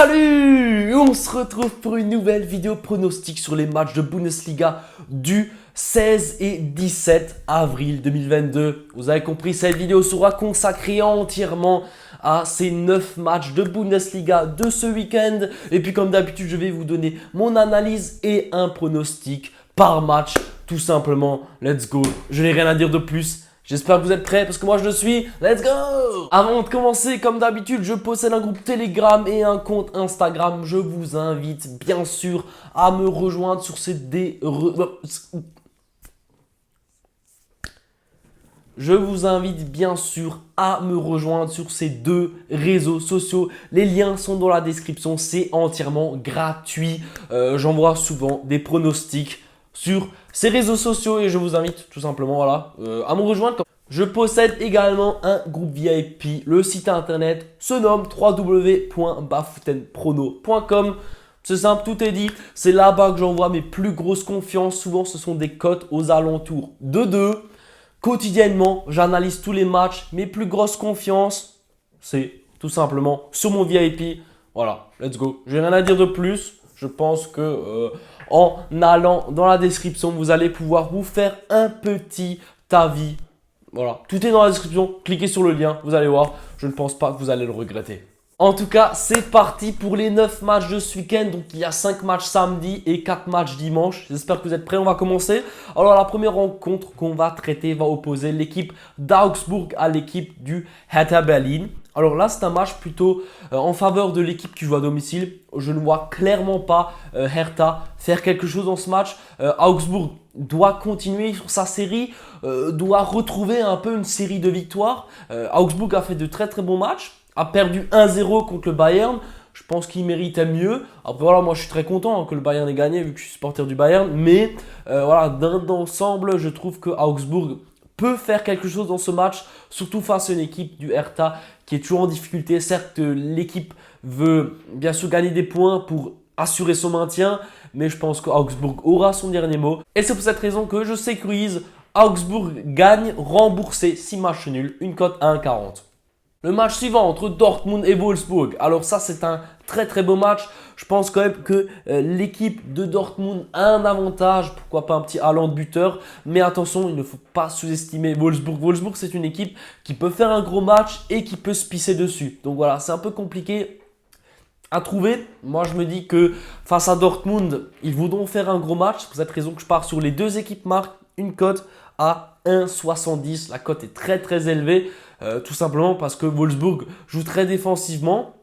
Salut! On se retrouve pour une nouvelle vidéo pronostic sur les matchs de Bundesliga du 16 et 17 avril 2022. Vous avez compris, cette vidéo sera consacrée entièrement à ces 9 matchs de Bundesliga de ce week-end. Et puis comme d'habitude, je vais vous donner mon analyse et un pronostic par match. Tout simplement, let's go. Je n'ai rien à dire de plus. J'espère que vous êtes prêts parce que moi je le suis. Let's go! Avant de commencer, comme d'habitude, je possède un groupe Telegram et un compte Instagram. Je vous invite bien sûr à me rejoindre sur ces deux réseaux sociaux. Les liens sont dans la description. C'est entièrement gratuit. J'envoie souvent des pronostics sur ces réseaux sociaux et je vous invite tout simplement à me rejoindre. Je possède également un groupe VIP. Le site internet se nomme www.bafoutenprono.com. C'est simple, tout est dit. C'est là-bas que j'envoie mes plus grosses confiances. Souvent, ce sont des cotes aux alentours de 2. Quotidiennement, j'analyse tous les matchs. Mes plus grosses confiances, c'est tout simplement sur mon VIP. Voilà, let's go. J'ai rien à dire de plus. Je pense que en allant dans la description, vous allez pouvoir vous faire un petit avis. Voilà, tout est dans la description. Cliquez sur le lien, vous allez voir. Je ne pense pas que vous allez le regretter. En tout cas, c'est parti pour les 9 matchs de ce week-end. Donc, il y a 5 matchs samedi et 4 matchs dimanche. J'espère que vous êtes prêts. On va commencer. Alors, la première rencontre qu'on va traiter va opposer l'équipe d'Augsbourg à l'équipe du Hertha Berlin. Alors là, c'est un match plutôt en faveur de l'équipe qui joue à domicile. Je ne vois clairement pas Hertha faire quelque chose dans ce match. Augsbourg doit continuer sur sa série, doit retrouver un peu une série de victoires. Augsbourg a fait de très très bons matchs, a perdu 1-0 contre le Bayern. Je pense qu'il méritait mieux. Après voilà, moi je suis très content que le Bayern ait gagné vu que je suis supporter du Bayern. Mais voilà, d'ensemble, je trouve que Augsbourg peut faire quelque chose dans ce match, surtout face à une équipe du Hertha qui est toujours en difficulté. Certes, l'équipe veut bien sûr gagner des points pour assurer son maintien, mais je pense qu'Augsbourg aura son dernier mot. Et c'est pour cette raison que je sécurise Augsbourg gagne remboursé 6 matchs nuls, une cote à 1,40. Le match suivant entre Dortmund et Wolfsburg. Alors ça, c'est un très très beau match. Je pense quand même que l'équipe de Dortmund a un avantage. Pourquoi pas un petit Haaland buteur. Mais attention, il ne faut pas sous-estimer Wolfsburg. Wolfsburg, c'est une équipe qui peut faire un gros match et qui peut se pisser dessus. Donc voilà, c'est un peu compliqué à trouver. Moi, je me dis que face à Dortmund, ils voudront faire un gros match. C'est pour cette raison que je pars sur les deux équipes marquent une cote à 1,70. La cote est très très élevée. Tout simplement parce que Wolfsburg joue très défensivement.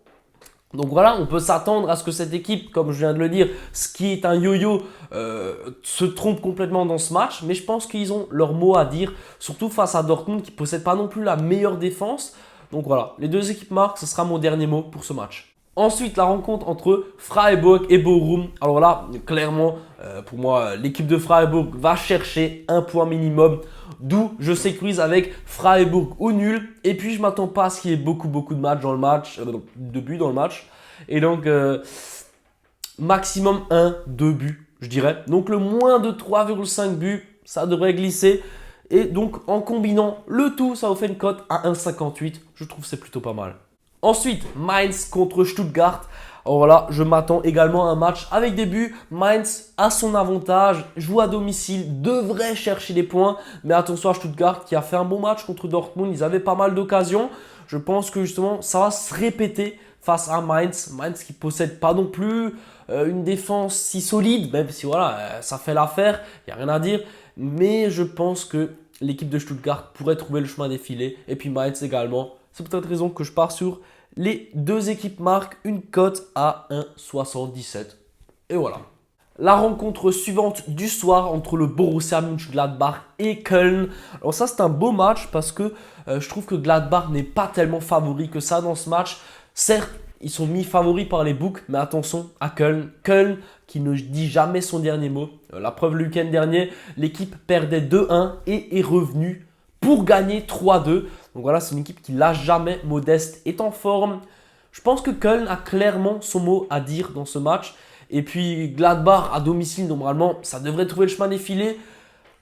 Donc voilà, on peut s'attendre à ce que cette équipe, comme je viens de le dire, ce qui est un yo-yo, se trompe complètement dans ce match. Mais je pense qu'ils ont leur mot à dire, surtout face à Dortmund qui ne possède pas non plus la meilleure défense. Donc voilà, les deux équipes marquent, ce sera mon dernier mot pour ce match. Ensuite, la rencontre entre Freiburg et Bochum. Alors là, clairement, pour moi, l'équipe de Freiburg va chercher un point minimum. D'où je sécurise avec Freiburg au nul. Et puis, je ne m'attends pas à ce qu'il y ait beaucoup de matchs dans le match, de buts dans le match. Et donc, maximum 1-2 buts, je dirais. Donc, le moins de 3,5 buts, ça devrait glisser. Et donc, en combinant le tout, ça vous fait une cote à 1,58. Je trouve que c'est plutôt pas mal. Ensuite, Mainz contre Stuttgart. Alors là, je m'attends également à un match avec des buts. Mainz a son avantage, joue à domicile, devrait chercher des points. Mais attention à Stuttgart qui a fait un bon match contre Dortmund. Ils avaient pas mal d'occasions. Je pense que justement, ça va se répéter face à Mainz. Mainz qui ne possède pas non plus une défense si solide. Même si voilà, ça fait l'affaire, il n'y a rien à dire. Mais je pense que l'équipe de Stuttgart pourrait trouver le chemin des filets. Et puis Mainz également. C'est pour cette raison que je pars sur les deux équipes marquent une cote à 1,77. Et voilà. La rencontre suivante du soir entre le Borussia Mönchengladbach et Köln. Alors ça, c'est un beau match parce que je trouve que Gladbach n'est pas tellement favori que ça dans ce match. Certes, ils sont mis favoris par les books, mais attention à Köln. Köln qui ne dit jamais son dernier mot. La preuve, le week-end dernier, l'équipe perdait 2-1 et est revenue pour gagner 3-2. Donc voilà, c'est une équipe qui lâche jamais. Modeste est en forme. Je pense que Köln a clairement son mot à dire dans ce match. Et puis Gladbach à domicile, normalement, ça devrait trouver le chemin des filets.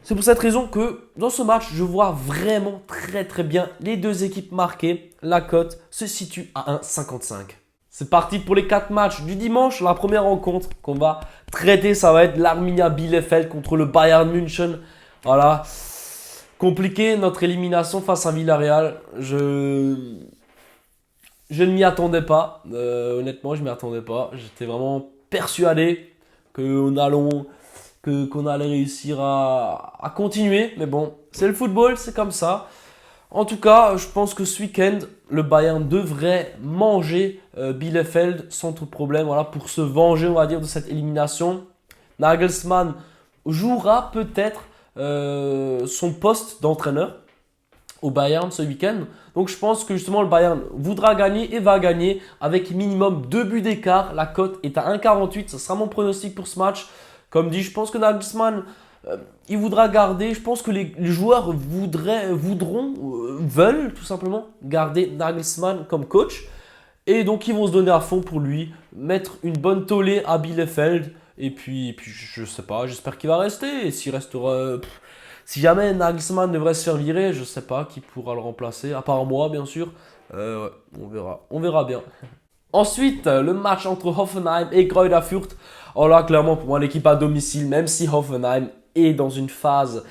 C'est pour cette raison que dans ce match, je vois vraiment très bien les deux équipes marquées. La cote se situe à 1,55. C'est parti pour les 4 matchs du dimanche. La première rencontre qu'on va traiter, ça va être l'Arminia Bielefeld contre le Bayern München. Voilà. Compliqué notre élimination face à Villarreal. Je ne m'y attendais pas. Honnêtement, je ne m'y attendais pas. J'étais vraiment persuadé qu'on allait réussir à continuer. Mais bon, c'est le football, c'est comme ça. En tout cas, je pense que ce week-end, le Bayern devrait manger Bielefeld sans trop de problème. Voilà, pour se venger, on va dire, de cette élimination. Nagelsmann jouera peut-être son poste d'entraîneur au Bayern ce week-end. Donc je pense que justement le Bayern voudra gagner et va gagner avec minimum 2 buts d'écart. La cote est à 1,48. Ce sera mon pronostic pour ce match. Comme dit, je pense que Nagelsmann, il voudra garder. Je pense que les joueurs veulent tout simplement garder Nagelsmann comme coach. Et donc ils vont se donner à fond pour lui, mettre une bonne tollée à Bielefeld. Et puis je sais pas, j'espère qu'il va rester. Et s'il restera... si jamais Nagelsmann devrait se faire virer, je sais pas qui pourra le remplacer, à part moi bien sûr. Ouais, on verra bien. Ensuite, le match entre Hoffenheim et Greuther Fürth. Oh là, clairement pour moi l'équipe à domicile, même si Hoffenheim est dans une phase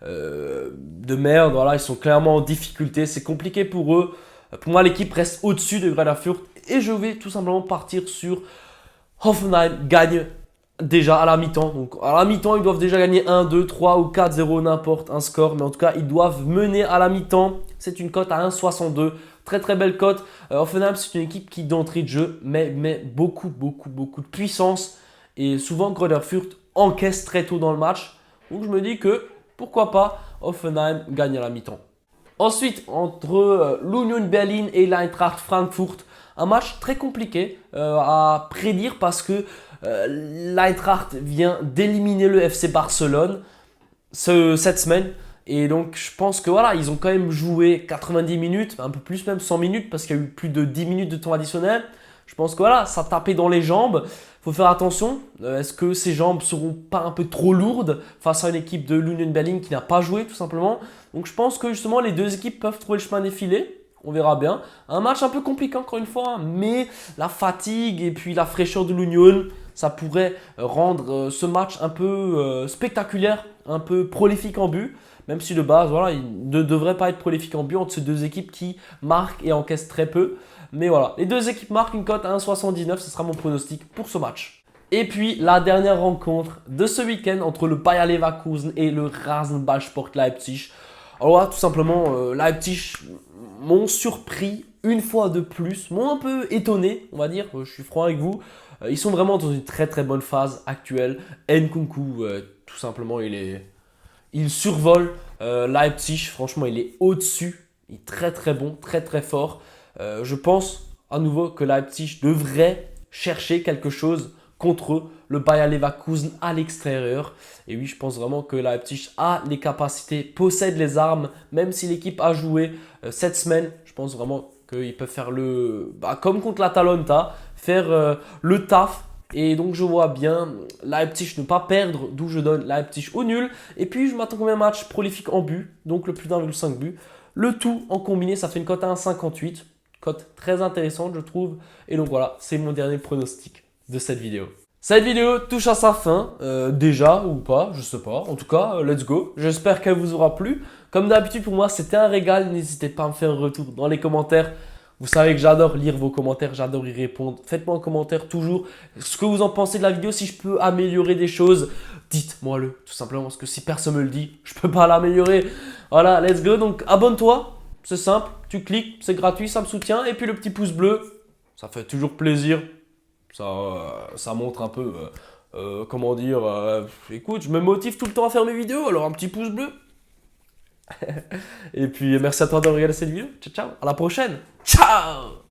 de merde, voilà, ils sont clairement en difficulté, c'est compliqué pour eux. Pour moi l'équipe reste au-dessus de Greuther Fürth et je vais tout simplement partir sur Hoffenheim gagne déjà à la mi-temps. Donc à la mi-temps, ils doivent déjà gagner 1, 2, 3 ou 4-0, n'importe un score. Mais en tout cas, ils doivent mener à la mi-temps. C'est une cote à 1,62. Très très belle cote. Hoffenheim, c'est une équipe qui d'entrée de jeu met beaucoup de puissance. Et souvent, Greuther Fürth encaisse très tôt dans le match. Donc je me dis que pourquoi pas Hoffenheim gagne à la mi-temps. Ensuite, entre l'Union Berlin et l'Eintracht Frankfurt, un match très compliqué à prédire parce que l'Eintracht vient d'éliminer le FC Barcelone cette semaine. Et donc, je pense que voilà, ils ont quand même joué 90 minutes, un peu plus même 100 minutes parce qu'il y a eu plus de 10 minutes de temps additionnel. Je pense que voilà, ça tapait dans les jambes. Il faut faire attention. Est-ce que ces jambes seront pas un peu trop lourdes face à une équipe de l'Union Berlin qui n'a pas joué tout simplement. Donc, je pense que justement, les deux équipes peuvent trouver le chemin défilé. On verra bien. Un match un peu compliqué encore une fois, mais la fatigue et puis la fraîcheur de l'Union, ça pourrait rendre ce match un peu spectaculaire, un peu prolifique en but. Même si de base, voilà, il ne devrait pas être prolifique en but entre ces deux équipes qui marquent et encaissent très peu. Mais voilà, les deux équipes marquent une cote à 1,79, ce sera mon pronostic pour ce match. Et puis la dernière rencontre de ce week-end entre le Bayer Leverkusen et le Rasenballsport Leipzig. Alors là, tout simplement, Leipzig m'ont surpris une fois de plus, m'ont un peu étonné, on va dire, je suis franc avec vous. Ils sont vraiment dans une très très bonne phase actuelle. Nkunku, tout simplement, il survole Leipzig, franchement, il est au-dessus. Il est très très bon, très très fort. Je pense à nouveau que Leipzig devrait chercher quelque chose contre le Bayer Leverkusen à l'extérieur. Et oui, je pense vraiment que Leipzig a les capacités, possède les armes, même si l'équipe a joué cette semaine. Je pense vraiment qu'ils peuvent faire comme contre l'Atalanta, faire le taf. Et donc je vois bien Leipzig ne pas perdre, d'où je donne Leipzig au nul. Et puis je m'attends à un match prolifique en but, donc le plus d'1,5 but. Le tout en combiné, ça fait une cote à 1,58. Cote très intéressante, je trouve. Et donc voilà, c'est mon dernier pronostic de cette vidéo. Cette vidéo touche à sa fin, déjà ou pas, je sais pas. En tout cas, let's go. J'espère qu'elle vous aura plu. Comme d'habitude pour moi, c'était un régal. N'hésitez pas à me faire un retour dans les commentaires. Vous savez que j'adore lire vos commentaires, j'adore y répondre. Faites-moi un commentaire toujours ce que vous en pensez de la vidéo. Si je peux améliorer des choses, dites-moi-le tout simplement. Parce que si personne me le dit, je peux pas l'améliorer. Voilà, let's go. Donc abonne-toi, c'est simple. Tu cliques, c'est gratuit, ça me soutient. Et puis le petit pouce bleu, ça fait toujours plaisir. Ça montre un peu, comment dire, écoute, je me motive tout le temps à faire mes vidéos. Alors un petit pouce bleu. Et puis merci à toi d'avoir regardé cette vidéo. Ciao, ciao. À la prochaine. Ciao.